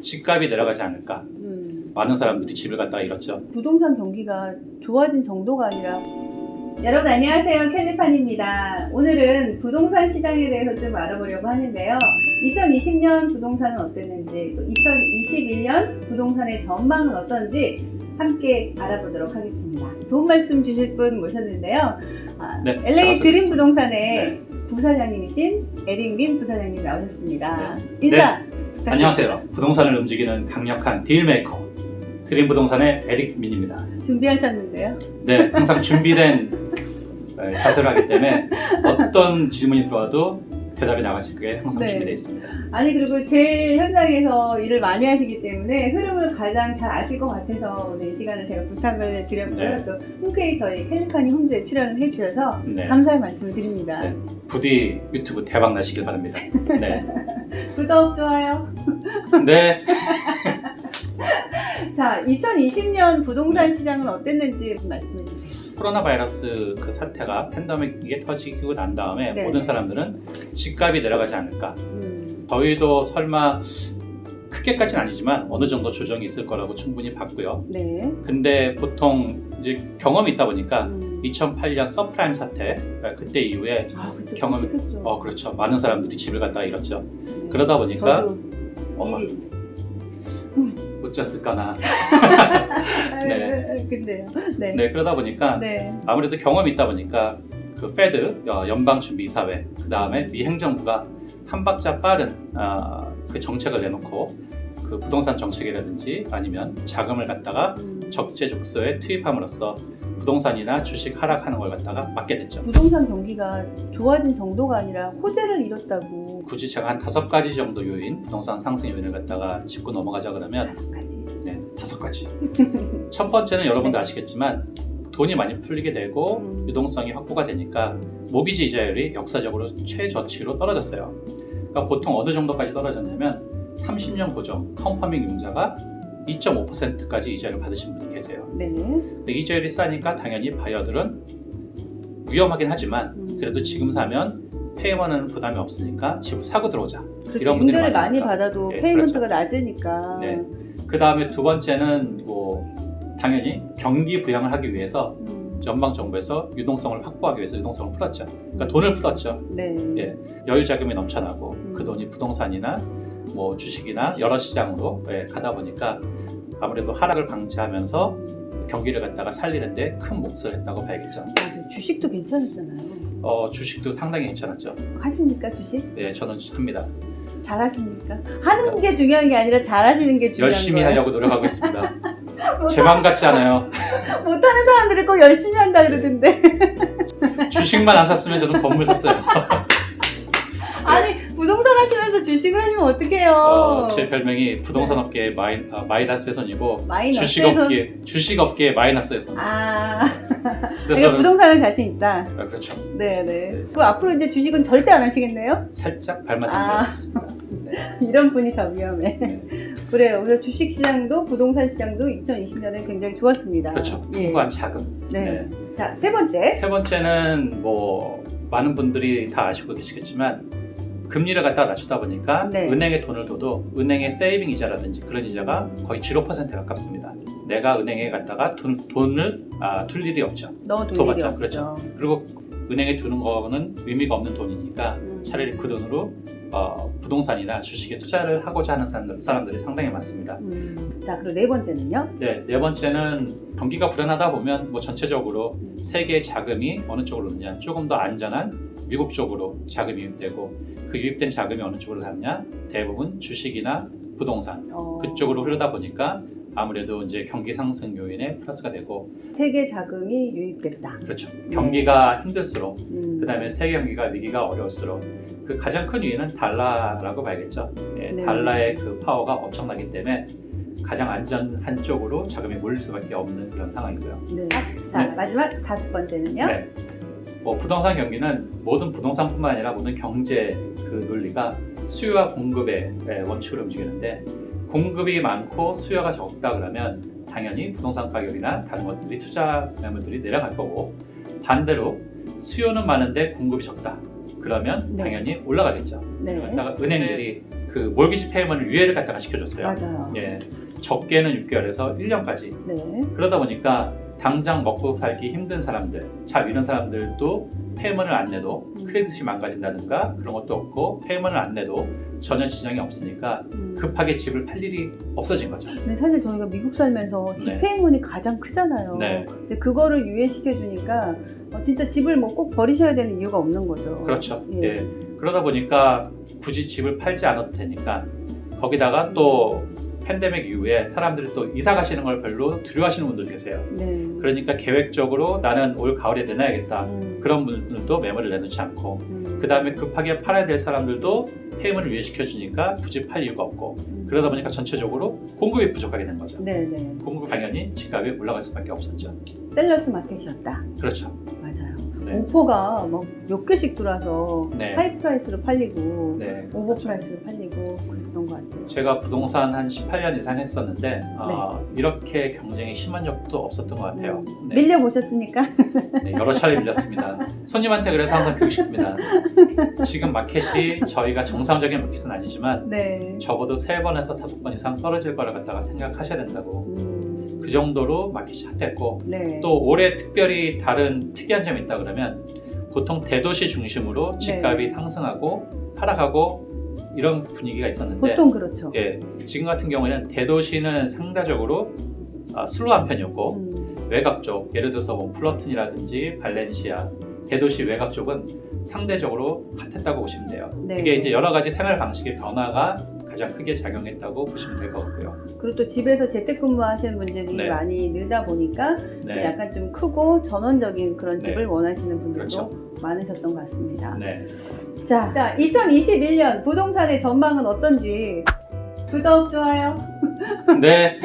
집값이 내려가지 않을까. 많은 사람들이 집을 갖다가 잃었죠. 부동산 경기가 좋아진 정도가 아니라. 여러분 안녕하세요, 캘리판입니다. 오늘은 부동산 시장에 대해서 좀 알아보려고 하는데요. 2020년 부동산은 어땠는지, 또 2021년 부동산의 전망은 어떤지 함께 알아보도록 하겠습니다. 도움 말씀 주실 분 모셨는데요. 네, LA 드림 부동산의 네. 부사장님이신 에릭 민 부사장님 나오셨습니다. 네. 인사. 네. 안녕하세요. 부동산을 움직이는 강력한 딜메이커 드림 부동산의 에릭 민입니다. 준비하셨는데요. 네, 항상 준비된 자세를 하기 때문에 어떤 질문이 들어와도 대답이 나갈 수 있게 항상 네. 준비되어 있습니다. 아니, 그리고 제 현장에서 일을 많이 하시기 때문에 흐름을 가장 잘 아실 것 같아서 오늘 이 시간을 제가 부탁을 드렸고요. 네. 또 흔쾌히 저희 캘리판이 홈즈에 출연을 해주셔서 네. 감사의 말씀을 드립니다. 네. 부디 유튜브 대박 나시길 바랍니다. 네. 구독, 좋아요. 네. 자, 2020년 부동산 시장은 어땠는지 말씀해 주세요. 코로나 바이러스 그 사태가 팬데믹이 터지고 난 다음에 네. 모든 사람들은 집값이 내려가지 않을까. 저희도 설마 크게까지는 아니지만 어느 정도 조정이 있을 거라고 충분히 봤고요. 네. 근데 보통 이제 경험이 있다 보니까 2008년 서프라임 사태 그때 이후에 그때 경험이 끔찍했죠. 그렇죠. 많은 사람들이 집을 갖다가 잃었죠. 네. 그러다 보니까 저도 일이. 못 잤을까나. 네. 근데요. 네. 네, 그러다 보니까 네. 아무래도 경험이 있다 보니까 그 페드 연방준비이사회 그 다음에 미 행정부가 한 박자 빠른 그 정책을 내놓고 그 부동산 정책이라든지 아니면 자금을 갖다가 적재적소에 투입함으로써 부동산이나 주식 하락하는 걸 갖다가 막게 됐죠. 부동산 경기가 좋아진 정도가 아니라 호재를 잃었다고. 굳이 제가 한 5가지 정도 요인, 부동산 상승 요인을 갖다가 짚고 넘어가자 그러면 5가지. 네, 5가지. 첫 번째는 여러분도 아시겠지만 돈이 많이 풀리게 되고 유동성이 확보가 되니까 모기지 이자율이 역사적으로 최저치로 떨어졌어요. 그러니까 보통 어느 정도까지 떨어졌냐면 30년 고정 컴파밍 융자가 2.5%까지 이자를 받으신 분이 계세요. 네. 근데 이자율이 싸니까 당연히 바이어들은 위험하긴 하지만 그래도 지금 사면 페이먼트는 부담이 없으니까 집을 사고 들어오자. 이런 분들이 임대를 많이 많으니까. 받아도 네, 페이먼트가 그렇죠. 낮으니까. 네. 그 다음에 두 번째는 뭐 당연히 경기 부양을 하기 위해서 연방 정부에서 유동성을 확보하기 위해서 유동성을 풀었죠. 그러니까 돈을 풀었죠. 네. 예, 여유 자금이 넘쳐나고 그 돈이 부동산이나 뭐 주식이나 여러 시장으로 가다 보니까 아무래도 하락을 방지하면서 경기를 갖다가 살리는데 큰 몫을 했다고 봐야겠죠. 주식도 괜찮았잖아요. 주식도 상당히 괜찮았죠. 하십니까, 주식? 네, 저는 합니다. 잘하십니까? 하는 게 중요한 게 아니라 잘하시는 게 중요한 열심히 거예요. 하려고 노력하고 있습니다. 제 맘 같지 않아요. 못하는 사람들이 꼭 열심히 한다 그러던데. 주식만 안 샀으면 저는 건물 샀어요. 아니, 부동산 하시면서 주식을 하시면 어떡해요? 제 별명이 부동산 업계의 마이너스의 손이고 마이너스의 주식업계의 마이너스의 손. 그래서 그래서 부동산은 자신 있다. 그렇죠. 네네. 그 앞으로 이제 주식은 절대 안 하시겠네요? 살짝 발맞춘 것 같습니다. 이런 분이 더 위험해. 네. 그래요. 그래서 주식 시장도 부동산 시장도 2020년에 굉장히 좋았습니다. 그렇죠. 예. 풍부한 자금. 네. 자, 세 번째. 세 번째는 뭐 많은 분들이 다 아시고 계시겠지만 금리를 갖다 낮추다 보니까 네. 은행에 돈을 둬도 은행의 세이빙 이자라든지 그런 이자가 거의 0%에 가깝습니다. 내가 은행에 갖다가 돈을 둘 일이 없죠. 넣어둘 일이 없죠. 그렇죠. 그리고 은행에 두는 거는 의미가 없는 돈이니까 차라리 그 돈으로 부동산이나 주식에 투자를 하고자 하는 사람들이 상당히 많습니다. 자, 그리고 네 번째는요? 네, 네 번째는 경기가 불안하다 보면 뭐 전체적으로 세계의 자금이 어느 쪽으로 오느냐, 조금 더 안전한 미국 쪽으로 자금이 유입되고 그 유입된 자금이 어느 쪽으로 가느냐, 대부분 주식이나 부동산 그쪽으로 흐르다 보니까 아무래도 이제 경기 상승 요인에 플러스가 되고 세계 자금이 유입됐다. 그렇죠. 경기가 힘들수록 그다음에 세계 경기가 위기가 어려울수록 그 가장 큰 이유는 달러라고 봐야겠죠. 예, 네. 달러의 그 파워가 엄청나기 때문에 가장 안전한 쪽으로 자금이 몰릴 수밖에 없는 그런 상황이고요. 네. 자, 네. 마지막 다섯 번째는요? 네. 뭐 부동산 경기는 모든 부동산뿐만 아니라 모든 경제 그 논리가 수요와 공급의 원칙으로 움직이는데 공급이 많고 수요가 적다 그러면 당연히 부동산 가격이나 다른 것들이 투자 매물들이 내려갈 거고 반대로 수요는 많은데 공급이 적다. 그러면 네. 당연히 올라가겠죠. 네. 갖다가 은행들이 그 몰기지 페이먼 유예를 갖다가 시켜줬어요. 맞아요. 예, 적게는 6개월에서 1년까지. 네. 그러다 보니까 당장 먹고 살기 힘든 사람들, 이런 사람들도 페이먼을 안 내도 크레딧이 망가진다든가 그런 것도 없고 페이먼을 안 내도 전혀 지장이 없으니까 급하게 집을 팔 일이 없어진 거죠. 근데 사실 저희가 미국 살면서 네. 집회의문이 가장 크잖아요. 네. 근데 그거를 유예시켜 주니까 진짜 집을 뭐 꼭 버리셔야 되는 이유가 없는 거죠. 그렇죠. 예. 예. 그러다 보니까 굳이 집을 팔지 않아도 되니까 거기다가 또 팬데믹 이후에 사람들이 또 이사 가시는 걸 별로 두려워하시는 분들 계세요. 네. 그러니까 계획적으로 나는 올 가을에 내놔야겠다. 그런 분들도 매물을 내놓지 않고 그 다음에 급하게 팔아야 될 사람들도 페이먼을 유예시켜 주니까 굳이 팔 이유가 없고 그러다 보니까 전체적으로 공급이 부족하게 된 거죠. 네네. 공급이 당연히 집값이 올라갈 수밖에 없었죠. 셀러스 마켓이었다. 그렇죠. 맞아요. 네. 오퍼가 막 몇 개씩 들어와서 네. 하이 프라이스로 팔리고 네. 오버 프라이스로 팔리고 그랬던 것 같아요. 제가 부동산 한 18년 이상 했었는데 이렇게 경쟁이 심한 적도 없었던 것 같아요. 네. 밀려 보셨습니까? 네, 여러 차례 밀렸습니다. 손님한테 그래서 항상 교육시킵니다. 지금 마켓이 저희가 정상적인 마켓은 아니지만 네. 적어도 3번에서 5번 이상 떨어질 거를 갖다가 생각하셔야 된다고. 그 정도로 마켓이 핫했고 네. 또 올해 특별히 다른 특이한 점이 있다 그러면 보통 대도시 중심으로 집값이 상승하고 하락하고 이런 분위기가 있었는데 보통 그렇죠. 예, 지금 같은 경우에는 대도시는 상대적으로 슬로우한 편이었고 외곽 쪽, 예를 들어서 뭐 플러튼이라든지 발렌시아, 대도시 외곽 쪽은 상대적으로 핫했다고 보시면 돼요. 네. 그게 이제 여러 가지 생활 방식의 변화가 가장 크게 작용했다고 보시면 될 것 같고요. 그리고 또 집에서 재택근무하시는 분들이 네. 많이 늘다 보니까 네, 약간 좀 크고 전원적인 그런 네. 집을 원하시는 분들도 그렇죠. 많으셨던 것 같습니다. 네. 자, 2021년 부동산의 전망은 어떤지 구독, 좋아요. 네.